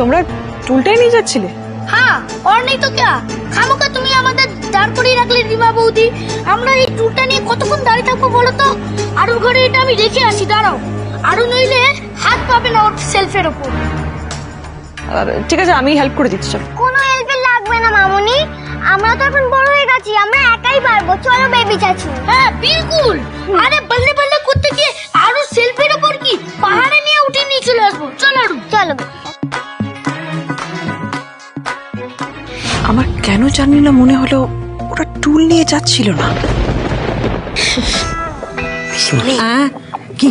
তোমরা টুলটাই নিয়ে যাচ্ছিলে? হ্যাঁ, और नहीं तो क्या, খামোকা তুমি আমাদের দাঁড় করিয়ে রাখলে রিমা বৌদি। আমরা এই টুলটা নিয়ে কতক্ষণ দাঁড়িয়ে থাকবো বলো তো? আরুর ঘরে এটা আমি রেখে আসি, দাঁড়াও। আরু নইলে হাত পাবে না ওর সেলফের ওপর। ঠিক আছে, আমি হেল্প করে দিচ্ছি। কোনো হেল্প লাগবে না মামুনি, আমরা তো এখন বড় হয়ে গেছি, আমরা একাই পারবো। চলো বেবি চাচু। হ্যাঁ বিলকুল। আরে বললে বললে করতে গিয়ে আরু সেলফের ওপর কি পাহাড়ে নিয়ে উঠে নিয়ে চলে আসবো। চলো আরু, চলো। আমার কেন জানি না মনে হলো ওরা টুল নিয়ে যাচ্ছিল না। কি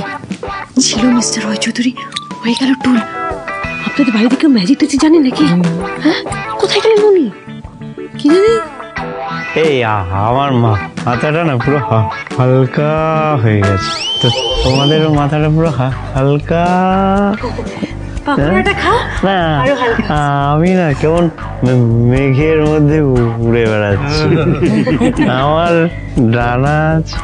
ছিল মিস্টার রয় চৌধুরী? হয়ে গেল টুল। আপনাদের বাড়িতে কেউ ম্যাজিক ট্যাজিক জানেন নাকি? হ্যাঁ, কোথায় গেলেন উনি? কি জানি। এই আমার মাথাটা না পুরো হালকা হয়ে গেছে, তো তোমাদেরও মাথাটা পুরো হালকা। না আমি না কেমন মেঘের মধ্যে উড়ে বেড়াচ্ছি। আমার ডানা আছে।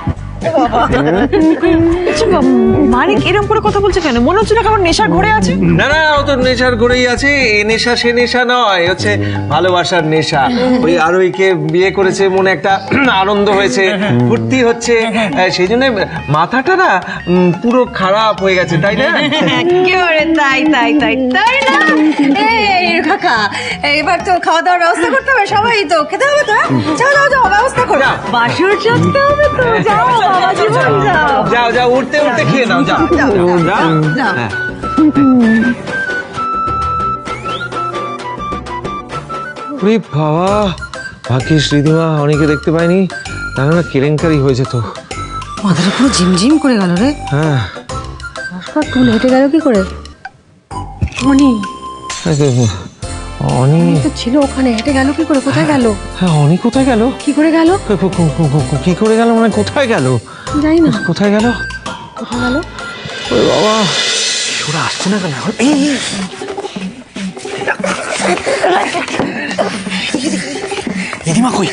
মানিক এরকম করে কথা বলছে কেন? মনে হচ্ছে না কেমন নেশার ঘরে আছে। না না, ও তো নেশার ঘরেই আছে। এ নেশা সে নেশা নয়, হচ্ছে ভালোবাসার নেশা। ওই আরোহীকে বিয়ে করেছে, মনে একটা আনন্দ হয়েছে, ফুর্তি হচ্ছে, সেই জন্য মাথাটা না পুরো খারাপ হয়ে গেছে, তাই না? একেবারে তাই তাই তাই তাই না? এই কাকা, এবার তো খাওয়া দাওয়ার ব্যবস্থা করতে হবে, সবাই তো খেতে হবে তো। যাও যাও যাও, ব্যবস্থা করো। বাসর চলতে হবে তো, যাও বাবা জীবন যাও। যাও যাও, উঠতে উঠতে খেয়ে নাও, যাও যাও। হ্যাঁ। ওরে বাবা, ভাগ্যিস রিধিমা অনেকে দেখতে পাইনি, তাহলে না কেলেঙ্কারি হয়েছে তো। মাথাটা পুরো ঝিমঝিম করে গেল রে। হ্যাঁ, টুল হেঁটে গেল কি করে? মনি অনি তো ছিল ওখানে, হেঁটে গেল কি করে? কোথায় গেল? হ্যাঁ, অনি কোথায় গেল? কি করে গেল? কি করে গেল মানে কোথায় গেল? জানি না কোথায় গেল? কোথায় গেল। ওরে বাবা, ওরা আসছে না কেন? দিদিমা কই?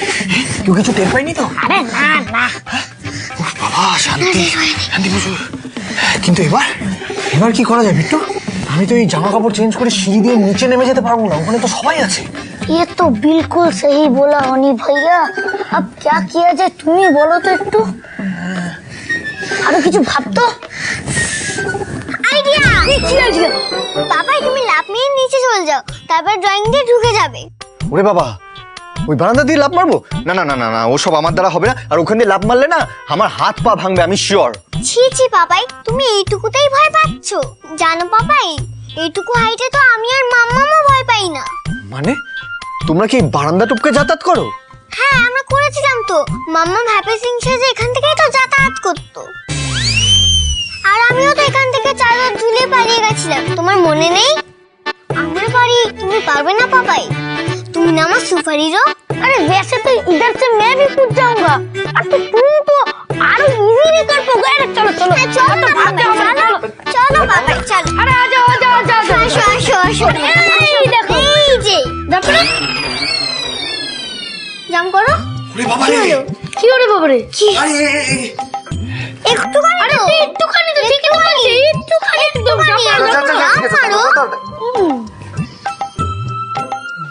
কেউ কিছু টের পাইনি তো? আরে না না, বাবা শান্তি শান্তি বুঝু। কিন্তু এবার কি করা যায় বিট্টু? আমি তো এই জামা কাপড় চেঞ্জ করে সিঁড়ি দিয়ে নিচে নেমে যেতে পারবো না, ওখানে তো সবাই আছে। ये तो बिल्कुल सही बोला हनी भैया। अब क्या किया जाए তুমি বলো তো একটু। আরো কিছু ভাবতো। আইডিয়া। কি আইডিয়া? বাবা তুমি লাফ নিয়ে নিচে চলে যাও, তারপর ড্রয়িং দিয়ে ঢুকে যাবে। ওরে বাবা, ওই বারান্দা দিয়ে লাফ মারবো? না না না না না, ওসব আমার দ্বারা হবে না। আর ওখান দিয়ে লাফ মারলে না আমার হাত পা ভাঙবে, আমি শিওর। ছি ছি পাপাই, তুমি এইটুকুতেই ভয় পাচ্ছ? জানো পাপাই, এইটুকু হাইটে তো আমি আর মাম্মামও ভয় পাই না। মানে তোমরা কি বারান্দা টপকে যাতায়াত করো? হ্যাঁ আমরা করেছিলাম তো। মাম্মা হ্যাপি সিং সেজে এখান থেকেই তো যাতায়াত করতো। আর আমিও তো এখান থেকে চাদর ঝুলিয়ে পালিয়ে গেছিলাম, তোমার মনে নেই? আমার বাড়ি তুমি পারবে না পাপাই, তুমি না আমার সুপার হিরো। अरे वैसे तो इधर से मैं भी कूद जाऊंगा, और तो तुम तो आरो इजीली कर पाओगे। अरे चलो चलो चलो चलो पापा चलो। अरे आ जाओ आ जाओ आ जाओ आशो आशो आशो। এই দেখো, এই যে দেখো না, জাম করো। ওরে বাবা রে, কি ওরে বাবারে, কি একটুখানি, আরে একটুখানি তো ঠিকই বলছি, একটুখানি একদম মারো।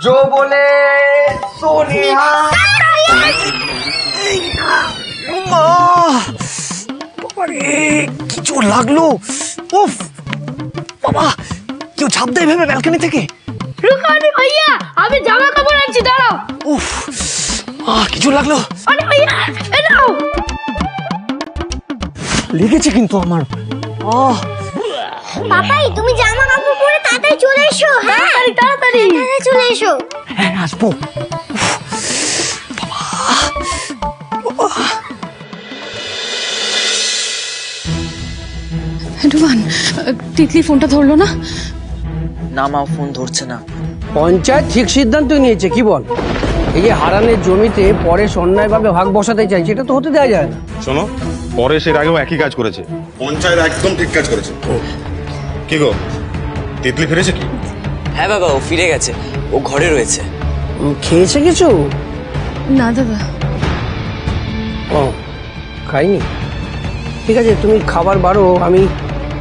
जो बोले सो निहा। কি জোর লাগলো! উফ বাবা, কেউ ঝাঁপ দেয় ভেবে ব্যালকনি থেকে। রুকানি ভাইয়া, আমি জামা কাপড় আনছি, দাঁড়াও। উফ, কি জোর লাগলো! আরে ভাইয়া এই নাও। লেগেছে কিন্তু আমার। পাপাই তুমি জামা কাপড় পরে তাড়াতাড়ি চলে এসো। হ্যাঁ তাড়াতাড়ি চলে এসো। হ্যাঁ আসবো। রুবান, তিতলি ফোনটা ধরলো না? না মা, ফোন ধরছে না। পঞ্চায়েত ঠিক সিদ্ধান্ত নিয়েছে, কি বল? এই যে হারানের জমিতে পরেশ অন্যায়ভাবে ভাগ বসাতে চাইছে, এটা তো হতে দেওয়া যায় না। শোনো, পরেশ এর আগেও একই কাজ করেছে, পঞ্চায়েত একদম ঠিক কাজ করেছে। কি গো, তিতলি ফিরেছে কি? হ্যাঁ বাবা, ও ফিরে গেছে, ও ঘরে রয়েছে। খেয়েছে কিছু? না দাদা। ও খাইনি? ঠিক আছে, তুমি খাবার বাড়ো, আমি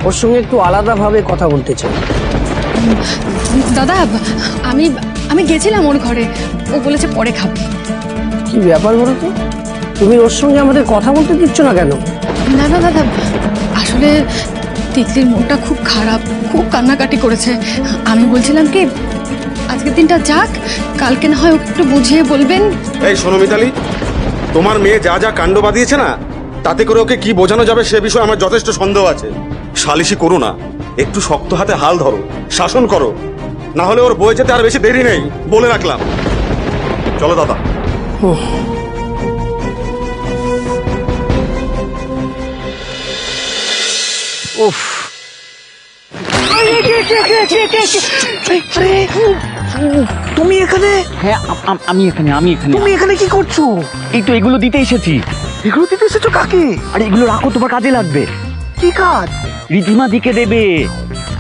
ওর সঙ্গে একটু আলাদাভাবে কথা বলতে চাই। দাদা আমি আমি গেছিলাম ওর ঘরে, ও বলেছে পরে খাবে। কি ব্যাপার বলো তো, তুমি ওর সঙ্গে আমাদের কথা বলতে দিচ্ছ না কেন? না না দাদা, আসলে তিতলির মনটা খুব খারাপ, খুব কান্নাকাটি করেছে। আমি বলছিলাম কি আজকের দিনটা যাক, কালকে না হয় ওকে একটু বুঝিয়ে বলবেন। এই শোনো মিতালি, তোমার মেয়ে যা যা কাণ্ড বাঁধিয়েছে না, তাতে করে ওকে কি বোঝানো যাবে সে বিষয়ে আমার যথেষ্ট সন্দেহ আছে। সালিশি করো না, একটু শক্ত হাতে হাল ধরো, শাসন করো, না হলে ওর বয়ে যেতে আর বেশি দেরি নেই, বলে রাখলাম। চলো দাদা। উফ, তুমি এখানে? হ্যাঁ আমি এখানে তুমি এখানে কি করছো? এই তো এগুলো দিতে এসেছি। এগুলো দিতে এসেছো কাকে? আর এগুলো রাখো, তোমার কাজে লাগবে। কি কাজ? রিধিমা দিকে দেবে।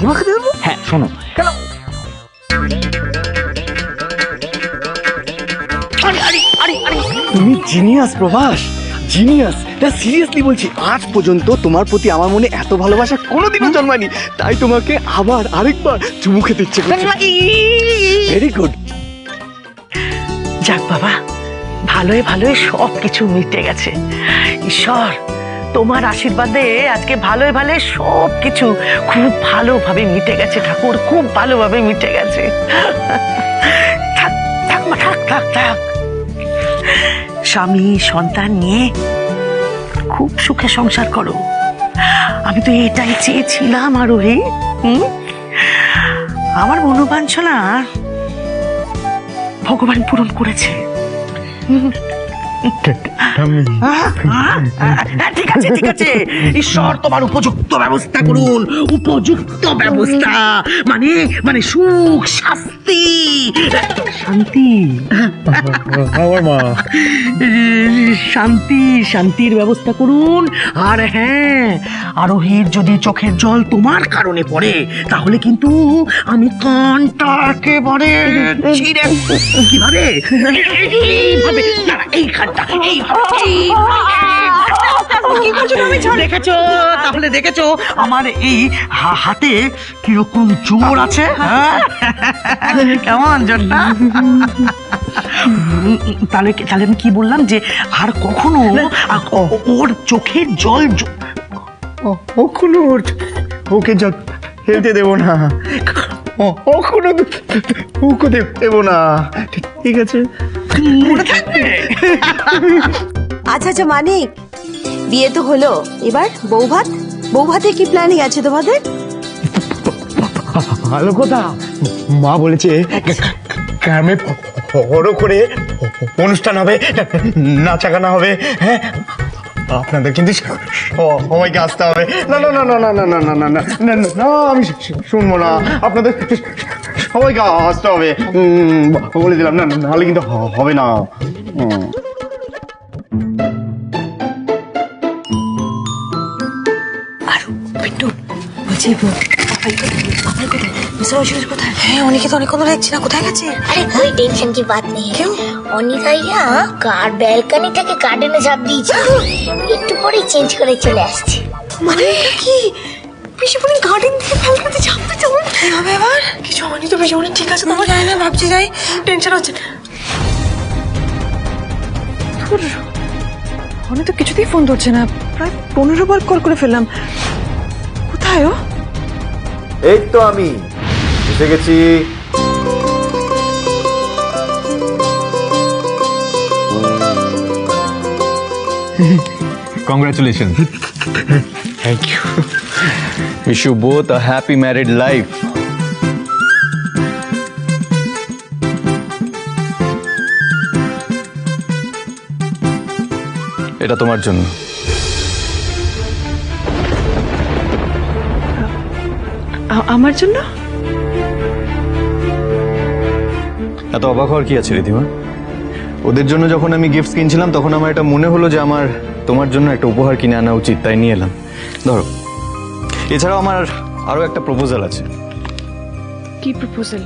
তোমাকে দেবো? হ্যাঁ শোনো, কেন? তুমি জিনিয়াস প্রভাস, জিনিয়াস। না সিরিয়াসলি বলছি, আজ পর্যন্ত তোমার প্রতি আমার মনে এত ভালোবাসা কোনোদিনও জন্মায়নি, তাই তোমাকে আবার আরেকবার চুমু খেতে ইচ্ছে করছে। Very good. যাক বাবা, ভালোই ভালোই সব কিছু মিটে গেছে। ঈশ্বর তোমার আশীর্বাদে আজকে ভালোই ভালোই সব কিছু খুব ভালোভাবে মিটে গেছে ঠাকুর, খুব ভালোভাবে মিটে গেছে। থাক থাক মা, থাক থাক থাক। স্বামী সন্তান নিয়ে খুব সুখে সংসার করো। আমি তো এটাই চেয়েছিলাম আরোহী। আমার মনোবাঞ্ছনা ভগবান পূরণ করেছে। ঠিক আছে ঠিক আছে, ঈশ্বর তোমার উপযুক্ত ব্যবস্থা করুন, উপযুক্ত ব্যবস্থা মানে মানে সুখ, শাস্তি, শান্তি, আমার মা শান্তি, শান্তির ব্যবস্থা করুন। আর হ্যাঁ, আরোহীর যদি চোখের জল তোমার কারণে পড়ে তাহলে কিন্তু আমি কানটা একেবারে ছিঁড়ে কিভাবে এইভাবে না, এই কানটা দেখেছো, তাহলে দেখেছো আমার এই হাতে কিরকম জোর আছে। কেমন জোরটা? তাহলে তাহলে আমি কি বললাম যে আর কখনো ওর চোখের জল কখনো ওকে জল ফেলতে দেবো না, কখনো ওকে দেবো না। ঠিক আছে? আচ্ছা আচ্ছা মানিক, বিয়ে তো হলো, এবার বউ ভাতে কি প্ল্যানিং আছে তোমাদের? ভালো কথা, মা বলেছে গ্রামে বড় করে অনুষ্ঠান হবে, নাচা গানা হবে। হ্যাঁ, আপনাদের কিন্তু সবাইকে আসতে হবে। না না না না না না না না না না না না, আমি শুনবো না, আপনাদের সবাইকে আসতে হবে বলে দিলাম। না নাহলে কিন্তু হবে না। अरे कोई टेंशन की बात नहीं है। क्यों? অনিকা কার ব্যালকনি থেকে গার্ডেনে ঝাঁপ দিয়েছে, একটু পরে চেঞ্জ করে চলে আসছে। মানে এটা কি পিসিমণি গার্ডেন থেকে ব্যালকনিতে ঝাঁপতে যাবে? কি হবে এবার? কিছু হয়নি তো পিসিমণি? ঠিক আছে, তোমার জানি না, ভাবছি যাই, টেনশন হচ্ছে। ফোনে তো কিছুতেই ফোন ধরছে না, প্রায় 15 বার কল করে ফেললাম। কোথায় ও? এই তো আমি এসে গেছি। Congratulations. Thank you. Wish you both a happy married life. এটা তোমার জন্য। আমার জন্য? এত অবাক হওয়ার কি আছে রিধিমা? ওদের জন্য যখন আমি গিফট কিনছিলাম তখন আমার এটা মনে হলো যে আমার তোমার জন্য একটা উপহার কিনে আনা উচিত, তাই নিয়ে এলাম। ধরো, এছাড়াও আমার আরো একটা প্রপোজাল আছে। কি প্রপোজাল?